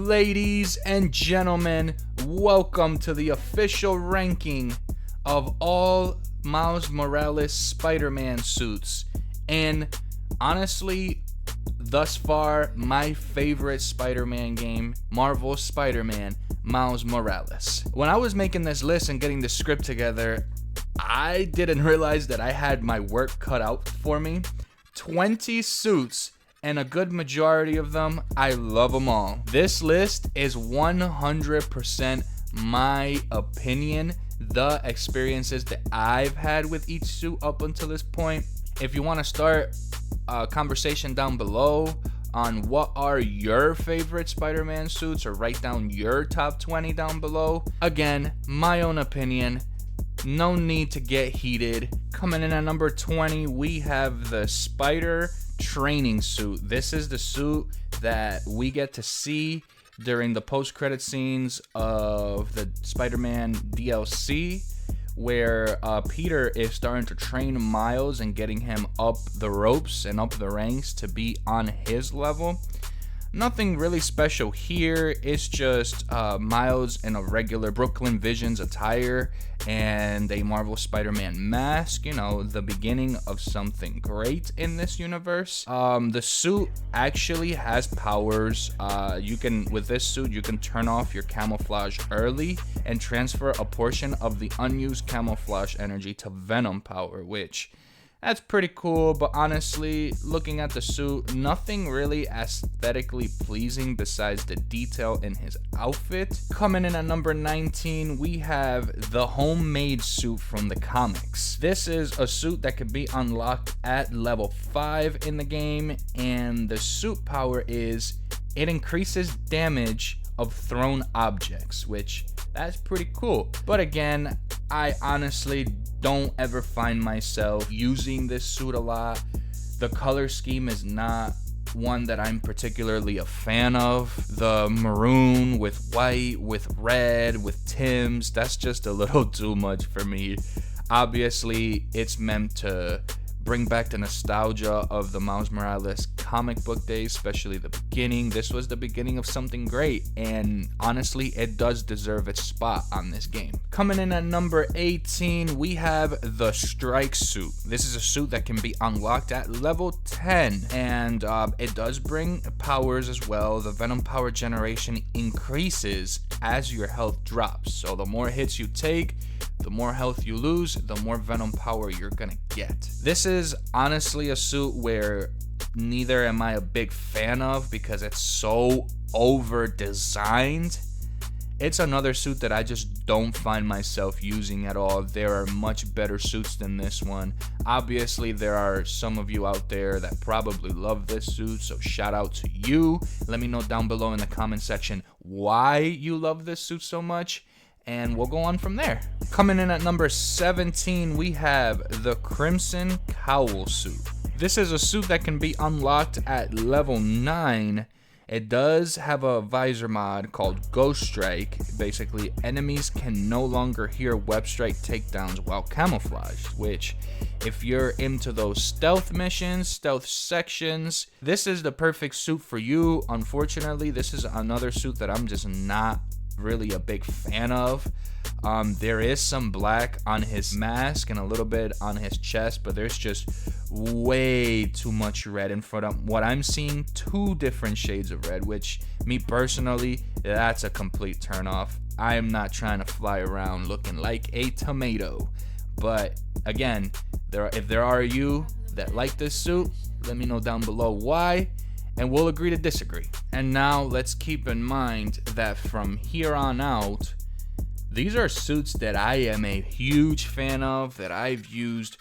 Ladies and gentlemen, welcome to the official ranking of all Miles Morales Spider-Man suits. And honestly, thus far, my favorite Spider-Man game, Marvel's Spider-Man, Miles Morales. When I was making this list and getting the script together, I didn't realize that I had my work cut out for me. 20 suits, and a good majority of them, I love them all. This list is 100% my opinion, the experiences that I've had with each suit up until this point. If you want to start a conversation down below on what are your favorite Spider-Man suits, or write down your top 20 down below. Again, my own opinion. No need to get heated. Coming in at number 20, we have the Spider training suit. This is the suit that we get to see during the post-credit scenes of the Spider-Man DLC, where Peter is starting to train Miles and getting him up the ropes and up the ranks to be on his level. Nothing really special here. It's just Miles in a regular Brooklyn Visions attire and a Marvel Spider-Man mask. You know, the beginning of something great in this universe. The suit actually has powers. With this suit, you can turn off your camouflage early and transfer a portion of the unused camouflage energy to Venom power, which that's pretty cool. But honestly, looking at the suit, nothing really aesthetically pleasing besides the detail in his outfit. Coming in at number 19, we have the homemade suit from the comics. This is a suit that can be unlocked at level 5 in the game, and the suit power is it increases damage of thrown objects, which that's pretty cool. But again, I honestly don't ever find myself using this suit a lot. The color scheme is not one that I'm particularly a fan of. The maroon with white, with red, with Tims, that's just a little too much for me. Obviously, it's meant to bring back the nostalgia of the Miles Morales comic book days, especially the beginning. This was the beginning of something great, and honestly, it does deserve its spot on this game. Coming in at number 18, we have the Strike Suit. This is a suit that can be unlocked at level 10, and it does bring powers as well. The Venom power generation increases as your health drops, so the more hits you take, the more health you lose, the more Venom power you're gonna get. This is honestly a suit where neither am I a big fan of because it's so over designed. It's another suit that I just don't find myself using at all. There are much better suits than this one. Obviously, there are some of you out there that probably love this suit, so shout out to you. Let me know down below in the comment section why you love this suit so much, and we'll go on from there. Coming in at number 17, we have the Crimson Cowl suit. This is a suit that can be unlocked at level 9. It does have a visor mod called Ghost Strike. Basically, enemies can no longer hear web strike takedowns while camouflaged, which, if you're into those stealth missions, stealth sections, this is the perfect suit for you. Unfortunately, this is another suit that I'm just not really a big fan of. There is some black on his mask and a little bit on his chest, but there's just way too much red in front of what I'm seeing. 2 different shades of red, which me personally, that's a complete turn off. I am not trying to fly around looking like a tomato. But again, if there are you that like this suit, let me know down below why, and we'll agree to disagree. And now let's keep in mind that from here on out, these are suits that I am a huge fan of, that I've used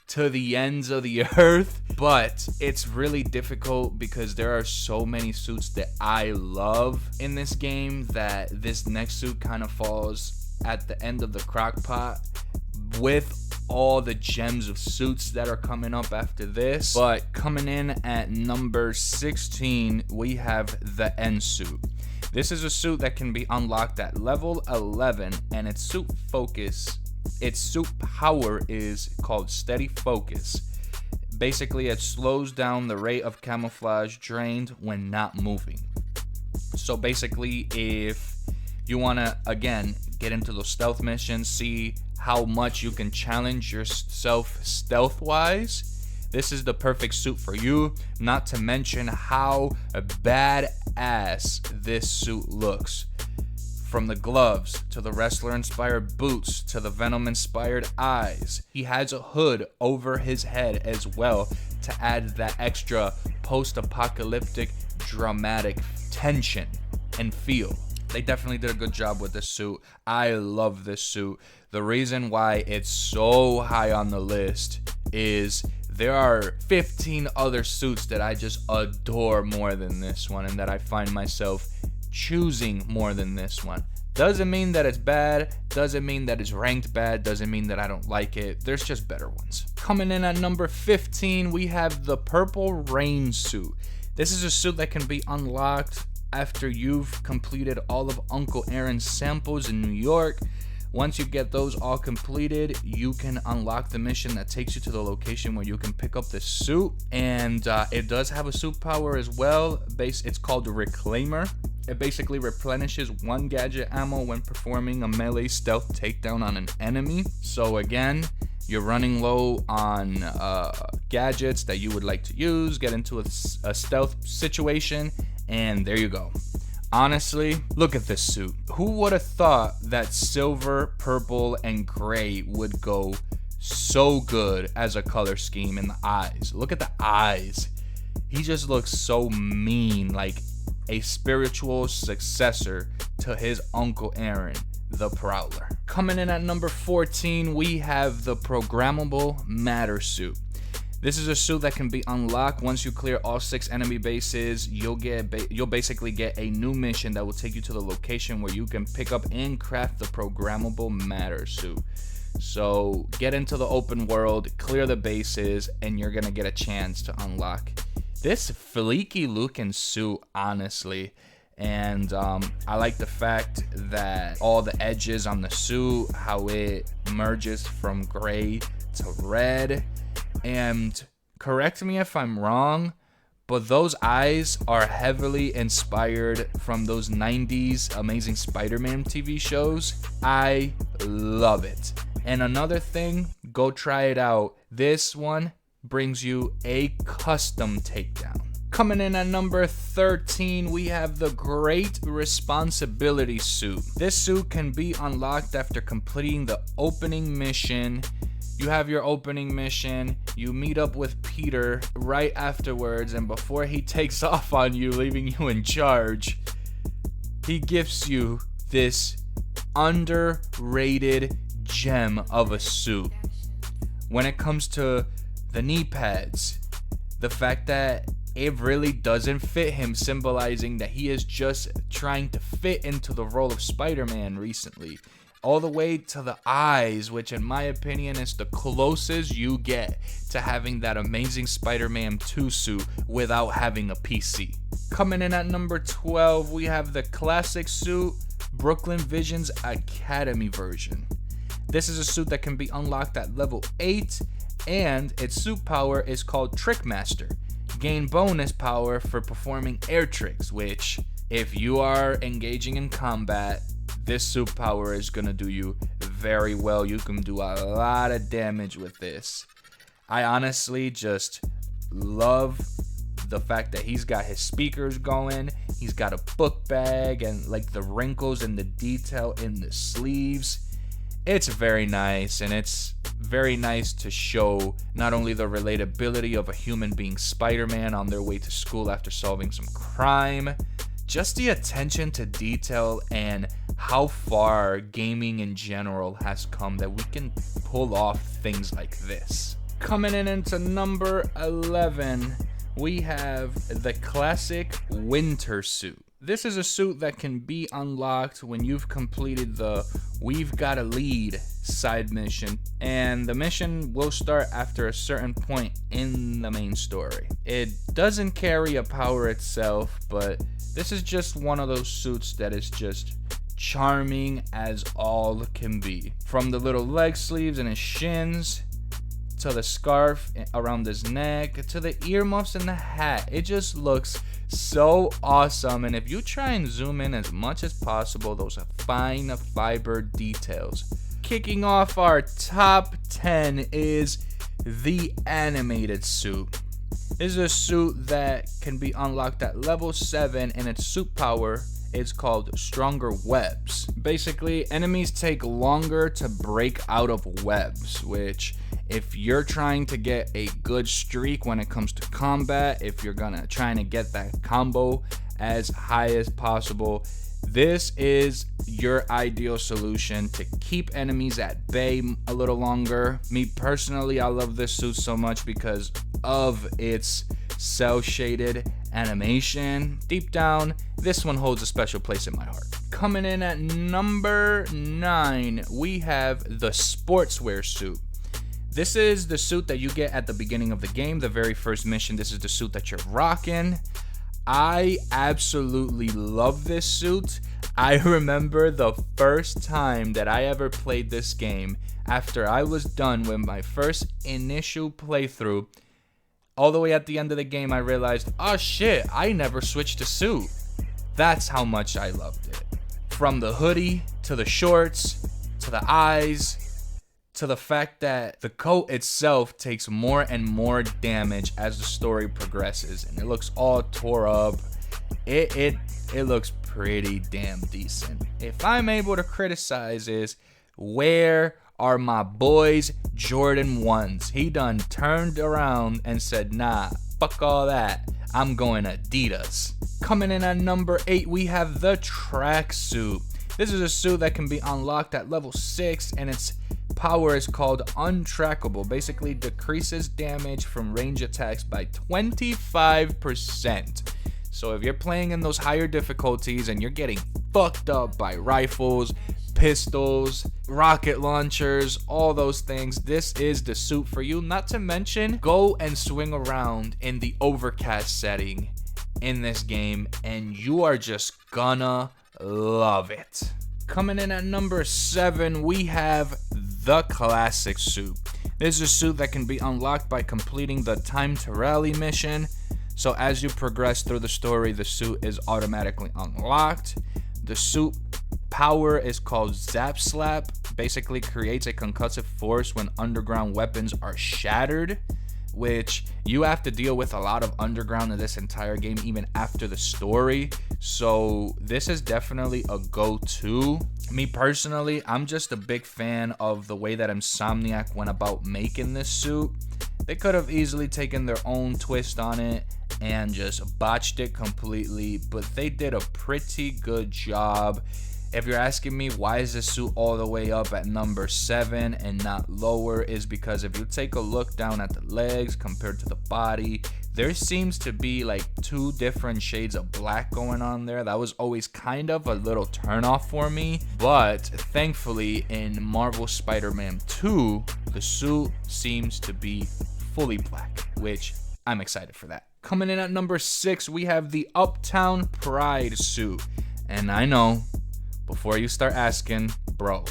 to the ends of the earth. But it's really difficult because there are so many suits that I love in this game that this next suit kind of falls at the end of the crock pot with all the gems of suits that are coming up after this. But coming in at number 16, we have the Ensu. This is a suit that can be unlocked at level 11, and its suit power is called Steady Focus. Basically, it slows down the rate of camouflage drained when not moving. So basically, if you want to, again, get into those stealth missions, see how much you can challenge yourself stealth-wise, this is the perfect suit for you. Not to mention how badass this suit looks. From the gloves, to the wrestler-inspired boots, to the Venom-inspired eyes. He has a hood over his head as well to add that extra post-apocalyptic dramatic tension and feel. They definitely did a good job with this suit. I love this suit. The reason why it's so high on the list is there are 15 other suits that I just adore more than this one, and that I find myself choosing more than this one. Doesn't mean that it's bad, doesn't mean that it's ranked bad, doesn't mean that I don't like it. There's just better ones. Coming in at number 15, we have the Purple Rain suit. This is a suit that can be unlocked after you've completed all of Uncle Aaron's samples in New York. Once you get those all completed, you can unlock the mission that takes you to the location where you can pick up this suit. And it does have a suit power as well. It's called the Reclaimer. It basically replenishes 1 gadget ammo when performing a melee stealth takedown on an enemy. So again, you're running low on gadgets that you would like to use, get into a stealth situation, and there you go. Honestly, look at this suit. Who would have thought that silver, purple, and gray would go so good as a color scheme in the eyes? Look at the eyes. He just looks so mean, like a spiritual successor to his Uncle Aaron, the Prowler. Coming in at number 14, we have the Programmable Matter suit. This is a suit that can be unlocked once you clear all 6 enemy bases. You'll basically get a new mission that will take you to the location where you can pick up and craft the Programmable Matter suit. So get into the open world, clear the bases, and you're gonna get a chance to unlock this fleeky looking suit, honestly. And I like the fact that all the edges on the suit, how it merges from gray to red. And correct me if I'm wrong, but those eyes are heavily inspired from those 90s Amazing Spider-Man TV shows. I love it. And another thing, go try it out. This one brings you a custom takedown. Coming in at number 13, we have the Great Responsibility suit. This suit can be unlocked after completing the opening mission. You have your opening mission, you meet up with Peter right afterwards, and before he takes off on you, leaving you in charge, he gifts you this underrated gem of a suit. When it comes to the knee pads, the fact that it really doesn't fit him, symbolizing that he is just trying to fit into the role of Spider-Man recently. All the way to the eyes, which in my opinion is the closest you get to having that Amazing Spider-Man 2 suit without having a PC. Coming in at number 12, we have the classic suit, Brooklyn Vision's Academy version. This is a suit that can be unlocked at level 8, and its suit power is called Trickmaster. Gain bonus power for performing air tricks, which, if you are engaging in combat, this suit power is gonna do you very well. You can do a lot of damage with this. I honestly just love the fact that he's got his speakers going, he's got a book bag, and like the wrinkles and the detail in the sleeves. It's very nice, and it's very nice to show not only the relatability of a human being Spider-Man on their way to school after solving some crime, just the attention to detail and how far gaming in general has come that we can pull off things like this. Coming in into number 11, we have the classic winter suit. This is a suit that can be unlocked when you've completed the We've Got a Lead side mission, and the mission will start after a certain point in the main story. It doesn't carry a power itself, but this is just one of those suits that is just charming as all can be. From the little leg sleeves and his shins, to the scarf around his neck, to the earmuffs and the hat. It just looks So awesome. And if you try and zoom in as much as possible, those are fine fiber details. Kicking off our top 10 is the animated suit. This is a suit that can be unlocked at level 7, and its suit power is called Stronger Webs. Basically, enemies take longer to break out of webs, which if you're trying to get a good streak when it comes to combat, if you're trying to get that combo as high as possible, this is your ideal solution to keep enemies at bay a little longer. Me personally, I love this suit so much because of its cell shaded animation. Deep down, this one holds a special place in my heart. Coming in at number 9, we have the Sportswear Suit. This is the suit that you get at the beginning of the game, the very first mission. This is the suit that you're rocking. I absolutely love this suit. I remember the first time that I ever played this game, after I was done with my first initial playthrough, all the way at the end of the game, I realized, oh shit, I never switched to suit. That's how much I loved it. From the hoodie, to the shorts, to the eyes, to the fact that the coat itself takes more and more damage as the story progresses, and it looks all tore up. It looks pretty damn decent. If I'm able to criticize is, where are my boys Jordan 1s? He done turned around and said, nah, fuck all that, I'm going Adidas. Coming in at number 8, we have the tracksuit. This is a suit that can be unlocked at level 6, and its power is called Untrackable. Basically decreases damage from range attacks by 25%. So if you're playing in those higher difficulties and you're getting fucked up by rifles, pistols, rocket launchers, all those things, this is the suit for you. Not to mention, go and swing around in the overcast setting in this game and you are just gonna love it. Coming in at number 7, we have the classic suit. This is a suit that can be unlocked by completing the Time to Rally mission. So as you progress through the story, the suit is automatically unlocked. The suit power is called Zap Slap. Basically creates a concussive force when underground weapons are shattered, which you have to deal with a lot of underground in this entire game, even after the story. So this is definitely a go-to. Me personally, I'm just a big fan of the way that Insomniac went about making this suit. They could have easily taken their own twist on it and just botched it completely, but they did a pretty good job. If you're asking me why is this suit all the way up at number 7 and not lower, is because if you take a look down at the legs compared to the body, there seems to be like 2 different shades of black going on there. That was always kind of a little turnoff for me, but thankfully in Marvel Spider-Man 2, the suit seems to be fully black, which I'm excited for that. Coming in at number 6, we have the Uptown Pride suit. And I know, before you start asking, bro,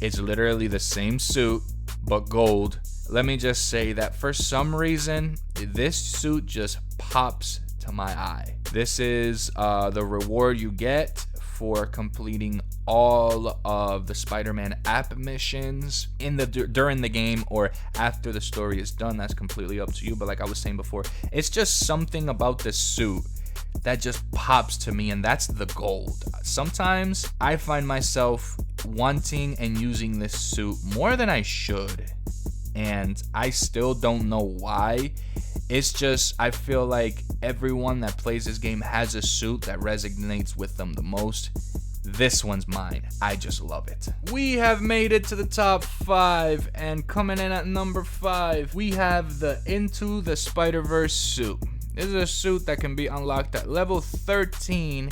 it's literally the same suit, but gold. Let me just say that for some reason, this suit just pops to my eye. This is the reward you get for completing all of the Spider-Man app missions during the game or after the story is done. That's completely up to you, but like I was saying before, it's just something about this suit that just pops to me, and that's the gold. Sometimes I find myself wanting and using this suit more than I should, and I still don't know why. It's just, I feel like everyone that plays this game has a suit that resonates with them the most. This one's mine. I just love it. We have made it to the top 5, and coming in at number 5, we have the Into the Spiderverse suit. This is a suit that can be unlocked at level 13,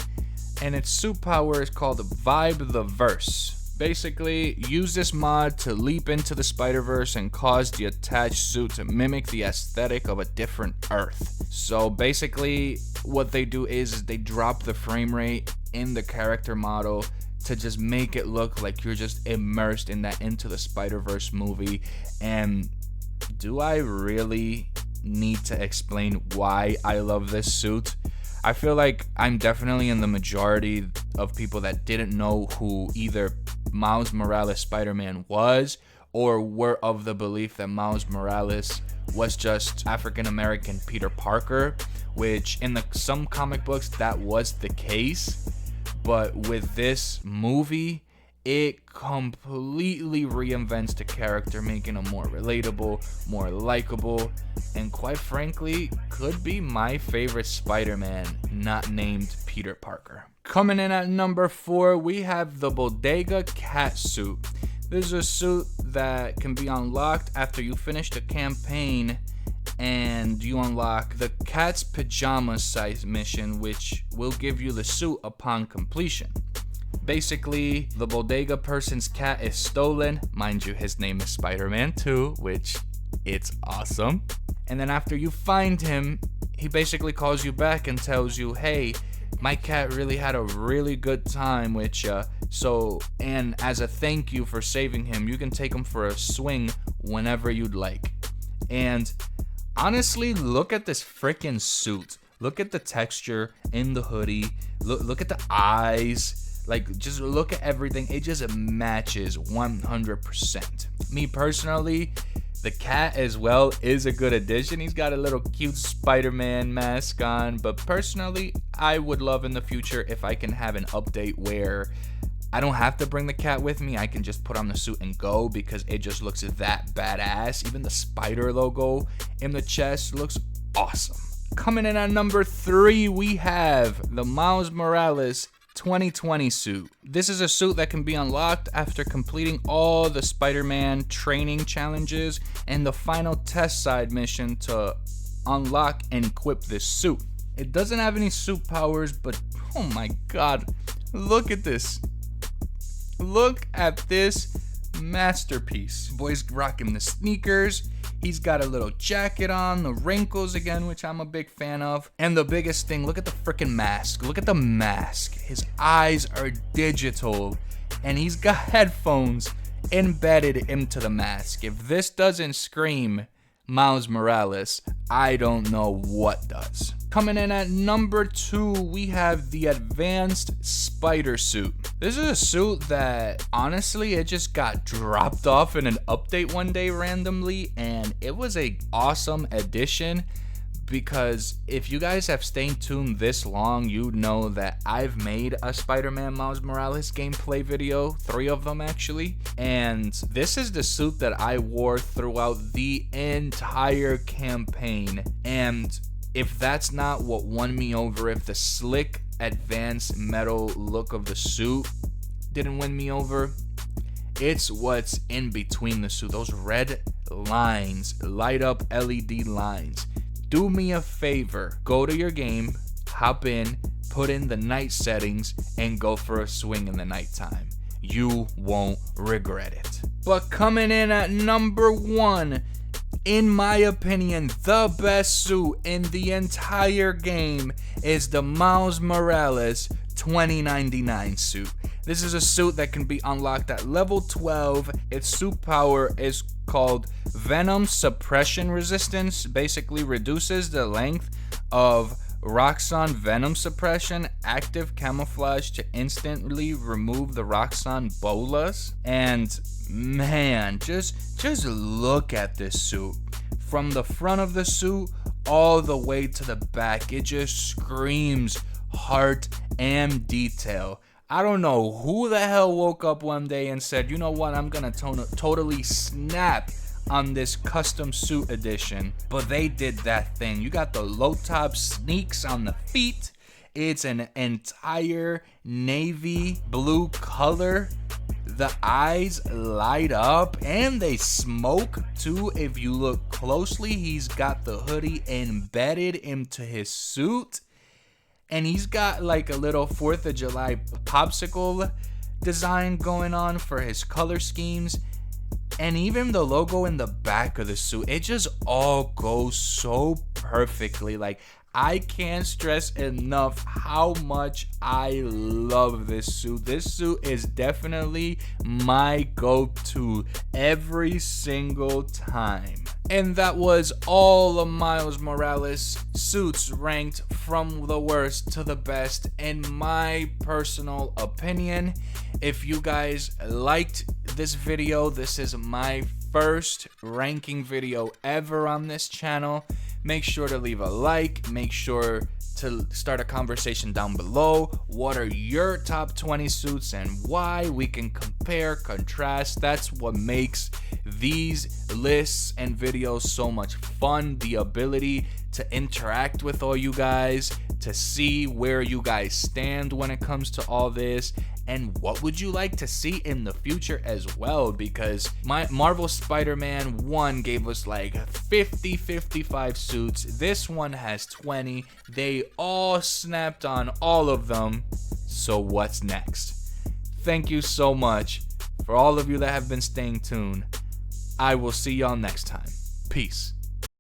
and its suit power is called Vibe the Verse. Basically, use this mod to leap into the Spider-Verse and cause the attached suit to mimic the aesthetic of a different Earth. So basically, what they do is they drop the frame rate in the character model to just make it look like you're just immersed in that Into the Spider-Verse movie. And do I really need to explain why I love this suit? I feel like I'm definitely in the majority of people that didn't know who either Miles Morales Spider-Man was, or were of the belief that Miles Morales was just African American Peter Parker, which in some comic books that was the case. But with this movie, it completely reinvents the character, making him more relatable, more likable, and quite frankly, could be my favorite Spider-Man not named Peter Parker. Coming in at number 4, we have the Bodega Cat Soup. This is a suit that can be unlocked after you finish the campaign and you unlock the cat's pajamas size mission, which will give you the suit upon completion. Basically, the bodega person's cat is stolen. Mind you, his name is Spider-Man too, which it's awesome. And then after you find him, he basically calls you back and tells you, hey, my cat really had a really good time with ya. And as a thank you for saving him, you can take him for a swing whenever you'd like. And honestly, look at this freaking suit. Look at the texture in the hoodie. Look at the eyes. Like, just look at everything. It just matches 100%. Me personally, the cat as well is a good addition. He's got a little cute Spider-Man mask on. But personally, I would love in the future if I can have an update where I don't have to bring the cat with me. I can just put on the suit and go, because it just looks that badass. Even the spider logo in the chest looks awesome. Coming in at number 3, we have the Miles Morales 2020 suit. This is a suit that can be unlocked after completing all the Spider-Man training challenges and the final test side mission to unlock and equip this suit. It doesn't have any suit powers, but oh my god, look at this. Look at this masterpiece. Boy's rocking the sneakers. He's got a little jacket on, the wrinkles again, which I'm a big fan of. And the biggest thing, look at the freaking mask. Look at the mask. His eyes are digital, and he's got headphones embedded into the mask. If this doesn't scream Miles Morales, I don't know what does. Coming in at number 2, we have the Advanced Spider Suit. This is a suit that, honestly, it just got dropped off in an update one day randomly, and it was a awesome addition, because if you guys have stayed tuned this long, you know that I've made a Spider-Man Miles Morales gameplay video, 3 of them actually, and this is the suit that I wore throughout the entire campaign. And if that's not what won me over, if the slick advanced metal look of the suit didn't win me over, it's what's in between the suit. Those red lines, light up LED lines. Do me a favor, go to your game, hop in, put in the night settings, and go for a swing in the nighttime. You won't regret it. But coming in at number 1, in my opinion, the best suit in the entire game is the Miles Morales 2099 suit. This is a suit that can be unlocked at level 12. Its suit power is called Venom Suppression Resistance. Basically reduces the length of Roxxon Venom Suppression active camouflage to instantly remove the Roxxon bolas. And man, just look at this suit. From the front of the suit all the way to the back, it just screams heart and detail. I don't know who the hell woke up one day and said, you know what, I'm gonna totally snap on this custom suit edition. But they did that thing. You got the low top sneaks on the feet. It's an entire navy blue color. The eyes light up and they smoke too. If you look closely, he's got the hoodie embedded into his suit. And he's got like a little 4th of July popsicle design going on for his color schemes. And even the logo in the back of the suit, it just all goes so perfectly. Like, I can't stress enough how much I love this suit. This suit is definitely my go-to every single time. And that was all of Miles Morales suits ranked from the worst to the best in my personal opinion. If you guys liked this video, this is my first ranking video ever on this channel. Make sure to leave a like, make sure to start a conversation down below. What are your top 20 suits and why? We can compare, contrast. That's what makes these lists and videos so much fun. The ability to interact with all you guys, to see where you guys stand when it comes to all this, and what would you like to see in the future as well, because my Marvel Spider-Man 1 gave us like 55 suits. This one has 20. They all snapped on all of them. So what's next? Thank you so much for all of you that have been staying tuned. I will see y'all next time. Peace.